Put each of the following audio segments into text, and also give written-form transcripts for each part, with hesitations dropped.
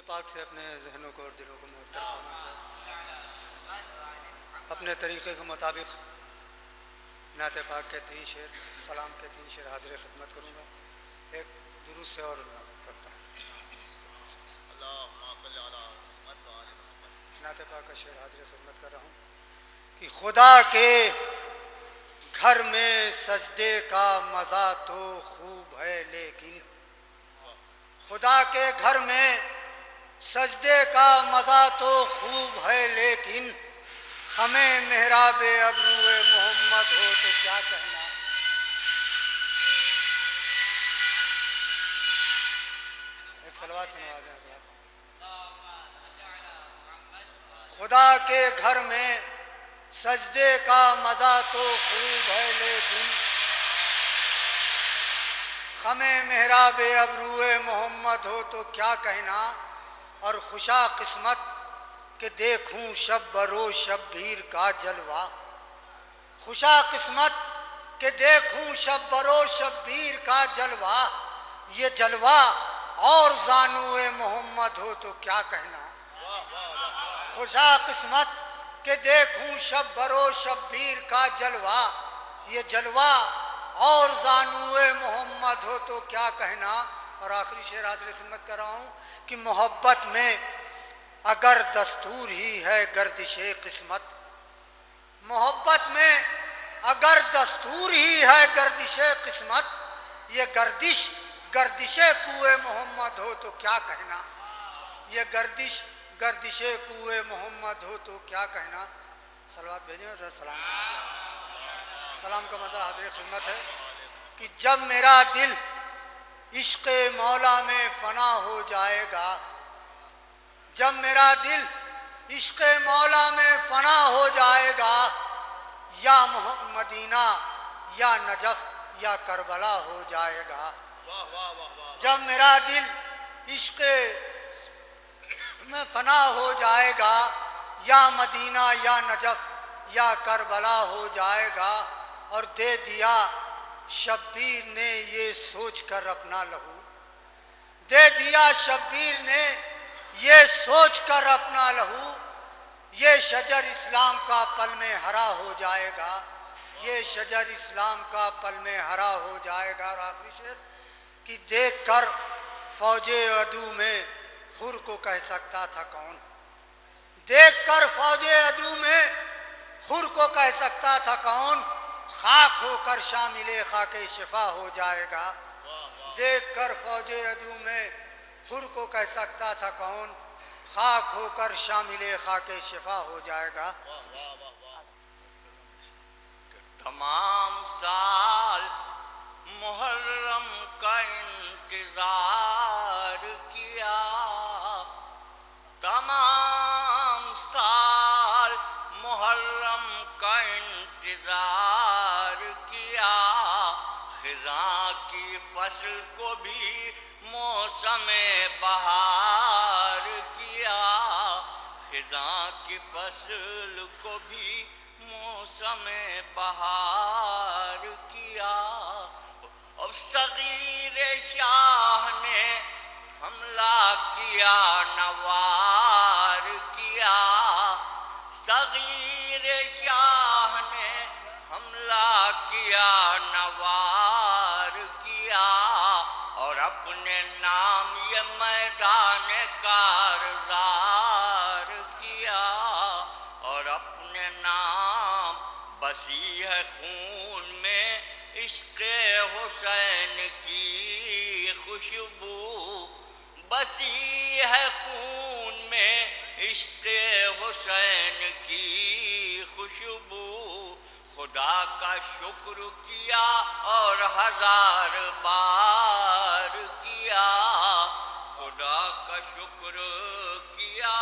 پاک سے اپنے ذہنوں کو اور دلوں کو معطر فرمائے. اپنے طریقے کے مطابق نعت پاک کے 3 شعر، سلام کے 3 شعر حاضر خدمت کروں گا. ایک درود سے اور پڑھتا ہوں. نعت پاک کا شعر حاضر خدمت کر رہا ہوں کہ خدا کے گھر میں سجدے کا مزہ تو خوب ہے، لیکن خدا کے گھر میں سجدے کا مزہ تو خوب ہے، لیکن خمیں محراب ابرو محمد ہو تو کیا کہنا. ایک صلوات سے نوازیں حضرات. خدا کے گھر میں سجدے کا مزہ تو خوب ہے، لیکن خمیں محراب ابرو محمد ہو تو کیا کہنا. اور خوشا قسمت کہ دیکھوں شب برو شبیر کا جلوہ. خوشا قسمت کہ دیکھوں شب برو شبیر کا جلوہ. یہ جلوہ اور زانو محمد ہو تو کیا کہنا. خوشا قسمت کہ دیکھوں شب برو شبیر کا جلوہ. یہ جلوہ اور زانو محمد ہو تو کیا کہنا. اور آخری شعر حاضر خدمت کر رہا ہوں کہ محبت میں اگر دستور ہی ہے گردش قسمت. محبت میں اگر دستور ہی ہے گردش قسمت. یہ گردش کوئے محمد ہو تو کیا کہنا. یہ گردش کوئے محمد ہو تو کیا کہنا. صلوات بھیجیں اور سلام کا مدعا حاضر خدمت ہے کہ جب میرا دل عشق مولا میں فنا ہو جائے گا. جب میرا دل عشق مولا میں فنا ہو جائے گا. یا مدینہ یا نجف یا کربلا ہو جائے گا. جب میرا دل عشق میں فنا ہو جائے گا. یا مدینہ یا نجف یا کربلا ہو جائے گا. اور دے دیا شبیر نے یہ سوچ کر اپنا لہو. دے دیا شبیر نے یہ سوچ کر اپنا لہو. یہ شجر اسلام کا پل میں ہرا ہو جائے گا. یہ شجر اسلام کا پل میں ہرا ہو جائے گا. اور آخری شعر کہ دیکھ کر فوج عدو میں حر کو کہہ سکتا تھا کون. دیکھ کر فوج عدو میں حر کو کہہ سکتا تھا کون. خاک ہو کر شامل خاک شفا ہو جائے گا. دیکھ کر فوج عدو میں حر کو کہہ سکتا تھا کون. خاک ہو کر شامل خاک شفا ہو جائے گا. تمام سال محرم کا انتظار کیا. تمام سال محرم کا انتظار کیا. خزاں کی فصل کو بھی موسم بہار کیا. خزاں کی فصل کو بھی موسم بہار کیا. اب صغیر شاہ نے حملہ کیا نوار کیا. صغیر شاہ نے حملہ کیا نوار کیا. اور اپنے نام یہ میدان کارزار کیا. اور اپنے نام بسی ہے خون میں عشق حسین کی خوشبو. بسی ہے خون میں عشق حسین کی خوشبو. خدا کا شکر کیا اور 1000 بار کیا. خدا کا شکر کیا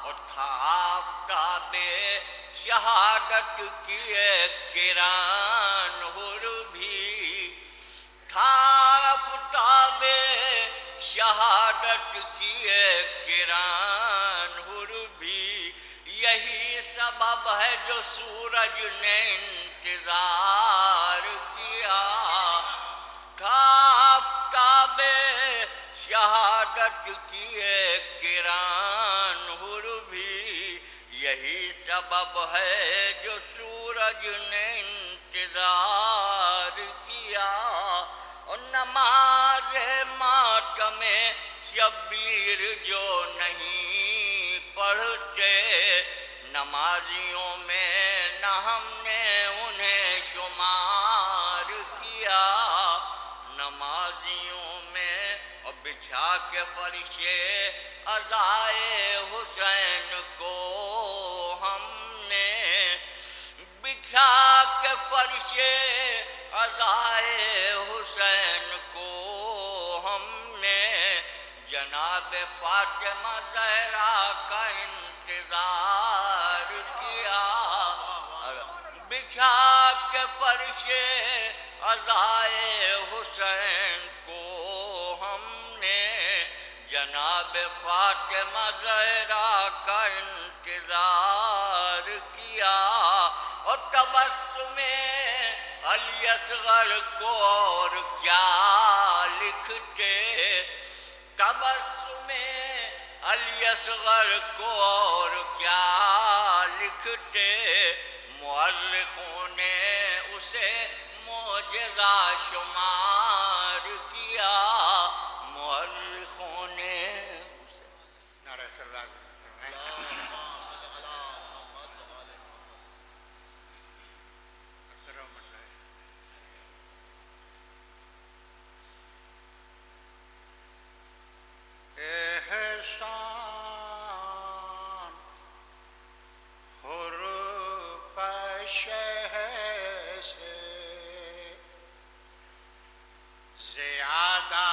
اور تھا آفتاب شہادت کی ایک کران حر بھی. تھا آفتاب شہادت کی ایک کران حر بھی. یہی سبب ہے جو سورج نے انتظار کیا. تھا آفتاب شہادت کیے کران حر بھی یہی سبب ہے جو سورج نے انتظار کیا اور نماز ماتم شبیر جو نہیں پڑھتے نمازیوں میں نہ ہم نے انہیں شمار کیا نمازیوں میں اور بچھا کے فرشے عزائے حسین کو ہم نے بچھا کے فرشے عزائے حسین کو ہم نے جناب فاطمہ زہرا کا انتظار کیا بچھا کے فرشے عزائے حسین کو ہم نے جناب فاطمہ زہرا کا انتظار کیا اور تبسم علی اصغر کو اور کیا لکھتے تبسم علی اصغر کو اور کیا لکھتے مورخوں نے اسے معجزہ شمار کیا مورخوں نے نعرہ سردار احسان حر پشہ سے زیادہ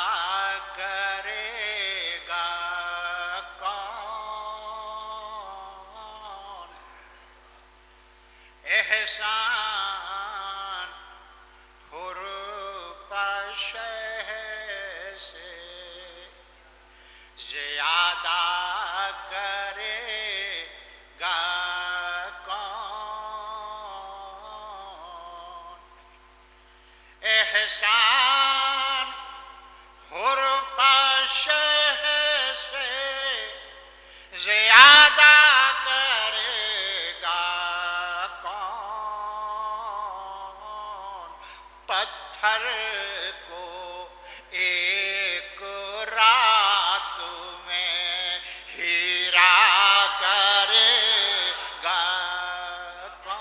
کرے گا کون احسان حر پشہ سے زیادہ کرے گا کون احسان حر پشہ سے زیادہ کرے گا کون پتھر کو ایک رات میں ہیرا کرے گا کون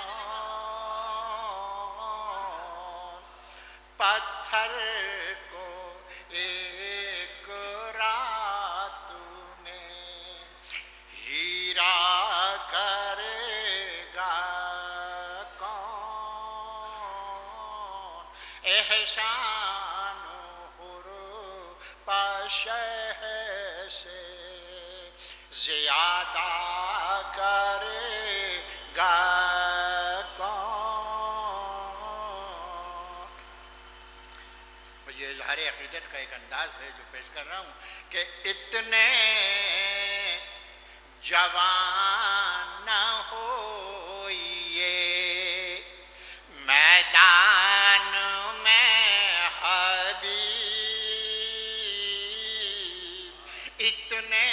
پتھر کو ایک رات میں ہیرا کرے گا کون احسان حر پشہ سے زیادہ کرے گا کون یہ اظہار عقیدت کا ایک انداز ہے جو پیش کر رہا ہوں کہ اتنے جوان نہ ہوئیے میدان میں حبیب اتنے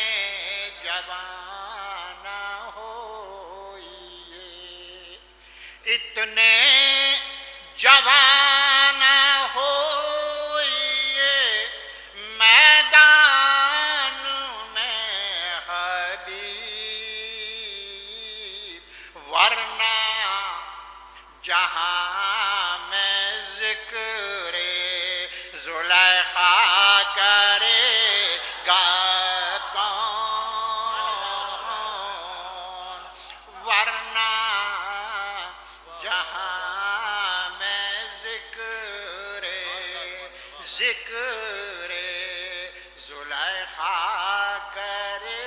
جوان نہ ہوئیے اتنے جوان نہ ہوئیے میدان میں حبیب ورنہ جہاں میں ذکر زلیخا کرے گا کون ورنہ جہاں میں ذکر زلیخا کرے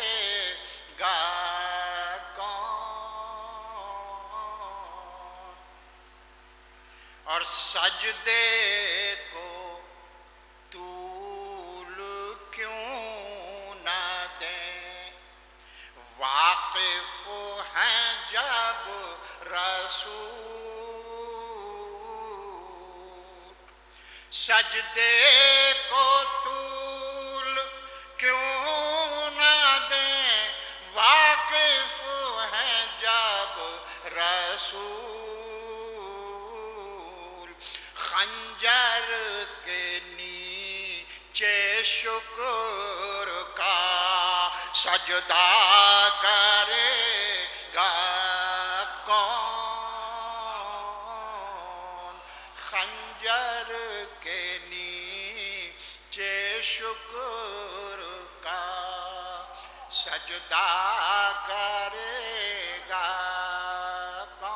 گا کون اور سجدے کو طول کیوں نہ دیں واقف ہیں جب رسول سجدے کو طول کیوں نہ دیں واقف ہیں جب رسول خنجر کے نیچے شکر کا سجدہ کرے گا کون خنجر کے نیچے شکر کا سجدہ کرے گا کون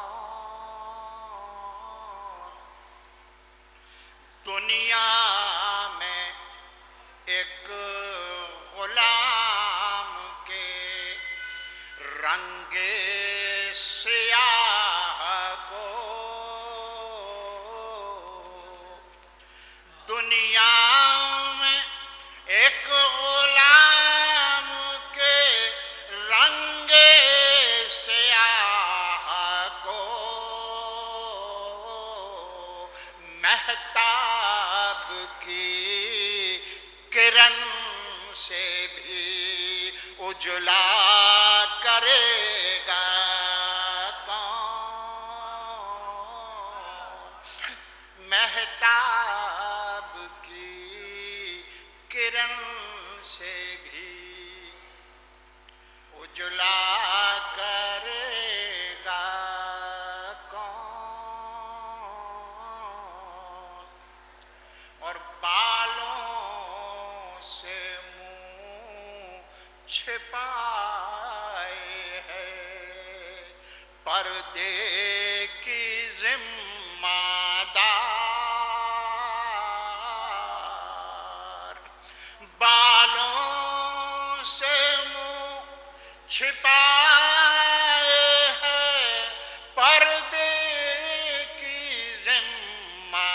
دنیا میں ایک غلام کے رنگ سیاہ کو دنیا میں ایک غلام کے رنگ سیاہ کو مہتاب کی کرن سے بھی اجلا کرے گا کون مہتاب کی کرن سے بھی اجلا کرے گا کون اور بالوں سے منہ چھپائے ہے پردے کی ذمہ دار بالوں سے منہ چھپائے ہے پردے کی ذمہ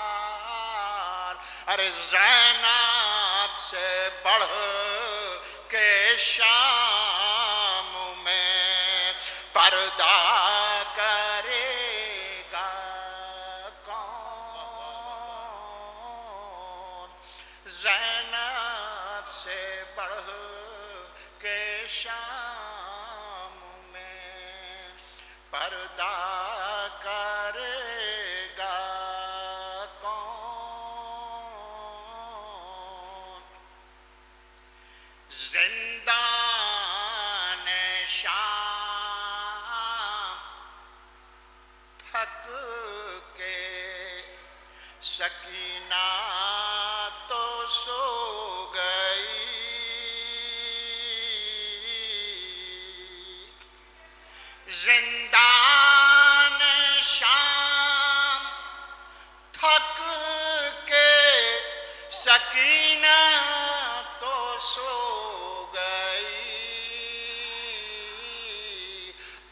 دار ارے زینب سے بڑھ کے شام میں پردہ کرے گا کون زینب سے بڑھ کے شام میں پردہ کرے گا کون زندان شام تھک کے سکینہ تو سو گئی زندان شام تھک کے سکینہ تو سو گئی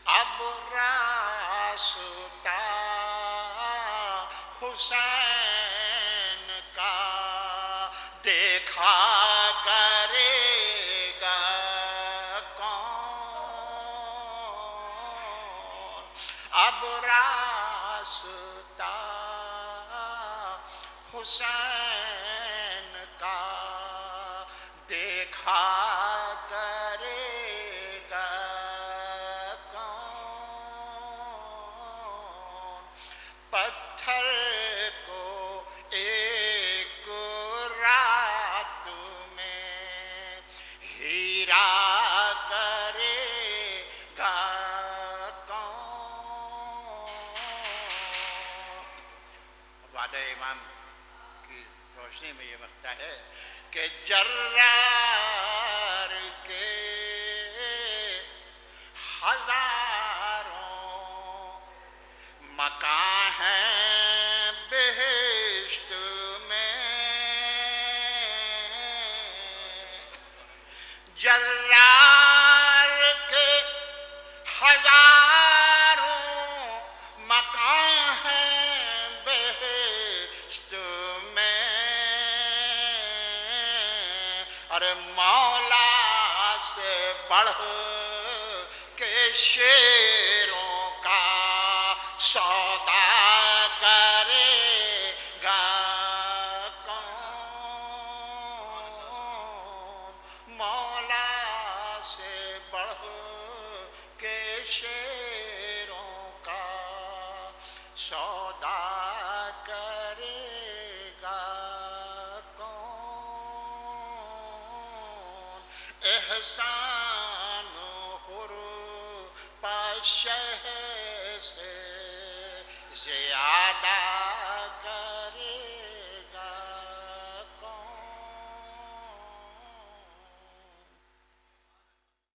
اب راستہ حسین کا دیکھا کرے گا کون اب راستہ حسین کا دیکھا کرے گا کون پتھر کو ایک رات میں ہیرا کرے گا کون وعدہ امام کی روشنی میں یہ مقطع ہے کہ جرار کے ہزاروں مکان ہیں بہشت میں جرار کے ہزاروں مکان ہیں بہشت میں ارے مولا سے بڑھ کے شیروں کا سودا کرے گا کون شیروں کا سودا کرے گا کون احسان حر پاشہ سے زیادہ